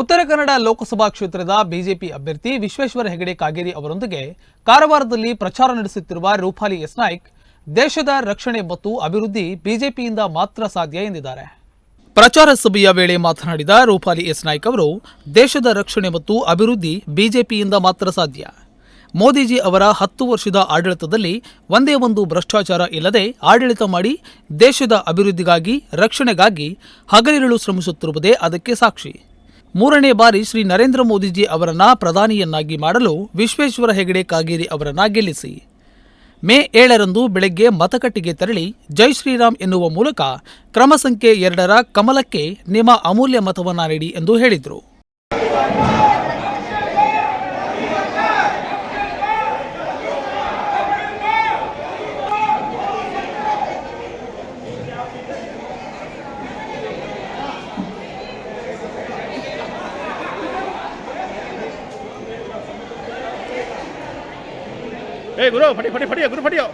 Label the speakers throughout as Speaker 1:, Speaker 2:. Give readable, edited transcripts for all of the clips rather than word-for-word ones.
Speaker 1: ಉತ್ತರ ಕನ್ನಡ ಲೋಕಸಭಾ ಕ್ಷೇತ್ರದ ಬಿಜೆಪಿ ಅಭ್ಯರ್ಥಿ ವಿಶ್ವೇಶ್ವರ ಹೆಗಡೆ ಕಾಗೇರಿ ಅವರೊಂದಿಗೆ ಕಾರವಾರದಲ್ಲಿ ಪ್ರಚಾರ ನಡೆಸುತ್ತಿರುವ ರೂಪಾಲಿ ಎಸ್ ನಾಯ್ಕ್ ದೇಶದ ರಕ್ಷಣೆ ಮತ್ತು ಅಭಿವೃದ್ಧಿ ಬಿಜೆಪಿಯಿಂದ ಮಾತ್ರ ಸಾಧ್ಯ ಎಂದಿದ್ದಾರೆ. ಪ್ರಚಾರ ಸಭೆಯ ವೇಳೆ ಮಾತನಾಡಿದ ರೂಪಾಲಿ ಎಸ್ ನಾಯ್ಕ್ ಅವರು, ದೇಶದ ರಕ್ಷಣೆ ಮತ್ತು ಅಭಿವೃದ್ಧಿ ಬಿಜೆಪಿಯಿಂದ ಮಾತ್ರ ಸಾಧ್ಯ. ಮೋದಿಜಿ ಅವರ 10 ವರ್ಷದ ಆಡಳಿತದಲ್ಲಿ ಒಂದೇ ಒಂದು ಭ್ರಷ್ಟಾಚಾರ ಇಲ್ಲದೆ ಆಡಳಿತ ಮಾಡಿ ದೇಶದ ಅಭಿವೃದ್ಧಿಗಾಗಿ ರಕ್ಷಣೆಗಾಗಿ ಹಗಲಿರುಳು ಶ್ರಮಿಸುತ್ತಿರುವುದೇ ಅದಕ್ಕೆ ಸಾಕ್ಷಿ. 3ನೇ ಬಾರಿ ಶ್ರೀ ನರೇಂದ್ರ ಮೋದಿಜಿ ಅವರನ್ನ ಪ್ರಧಾನಿಯನ್ನಾಗಿ ಮಾಡಲು ವಿಶ್ವೇಶ್ವರ ಹೆಗಡೆ ಕಾಗೇರಿ ಅವರನ್ನ ಗೆಲ್ಲಿಸಿ. ಮೇ 7ರಂದು ಬೆಳಗ್ಗೆ ಮತಗಟ್ಟೆಗೆ ತೆರಳಿ ಜೈ ಶ್ರೀರಾಮ್ ಎನ್ನುವ ಮೂಲಕ ಕ್ರಮ ಸಂಖ್ಯೆ 2ರ ಕಮಲಕ್ಕೆ ನಿಮ್ಮ ಅಮೂಲ್ಯ ಮತವನ್ನ ನೀಡಿ ಎಂದು ಹೇಳಿದರು.
Speaker 2: गुरु फटी फटी फटी गुरु फटियो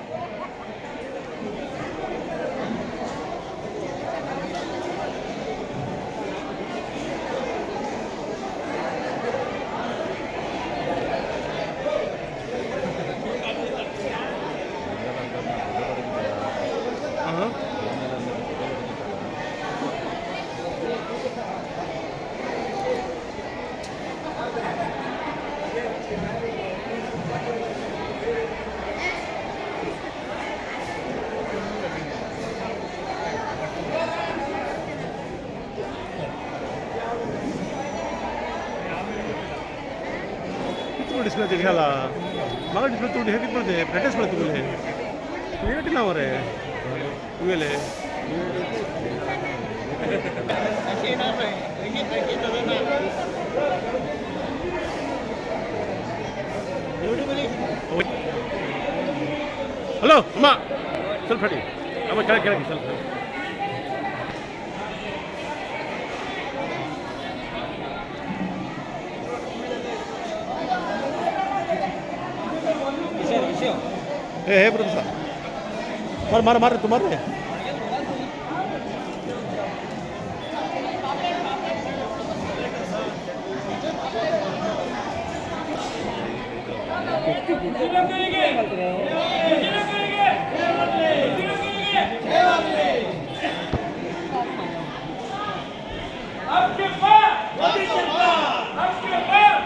Speaker 2: डिस्प्ले दिखाला मग डिस्प्ले तू हे किती पडते प्रॅक्टिस पडते तुले वेट ना रे तुले हेलो अम्मा चल फटी अम्मा केळगे केळगे चल हे ब्रदर मार मार मार तू मार रे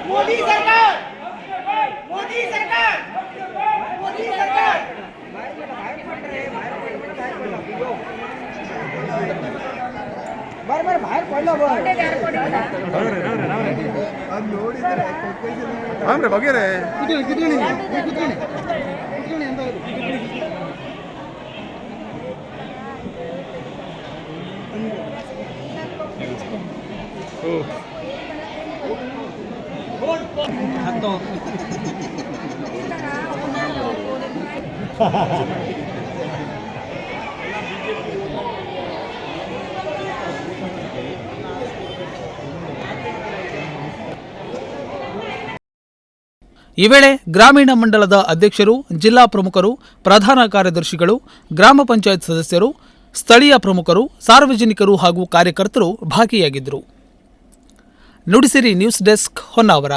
Speaker 3: मोदी सरकार मोदी सरकार मोदी सरकार बार बाहेर पडला
Speaker 2: रे बघे रे
Speaker 1: ಈ ವೇಳೆ ಗ್ರಾಮೀಣ ಮಂಡಲದ ಅಧ್ಯಕ್ಷರು, ಜಿಲ್ಲಾ ಪ್ರಮುಖರು, ಪ್ರಧಾನ ಕಾರ್ಯದರ್ಶಿಗಳು, ಗ್ರಾಮ ಪಂಚಾಯತ್ ಸದಸ್ಯರು, ಸ್ಥಳೀಯ ಪ್ರಮುಖರು, ಸಾರ್ವಜನಿಕರು ಹಾಗೂ ಕಾರ್ಯಕರ್ತರು ಭಾಗಿಯಾಗಿದ್ದರು. Nudisiri news desk, Honnavar.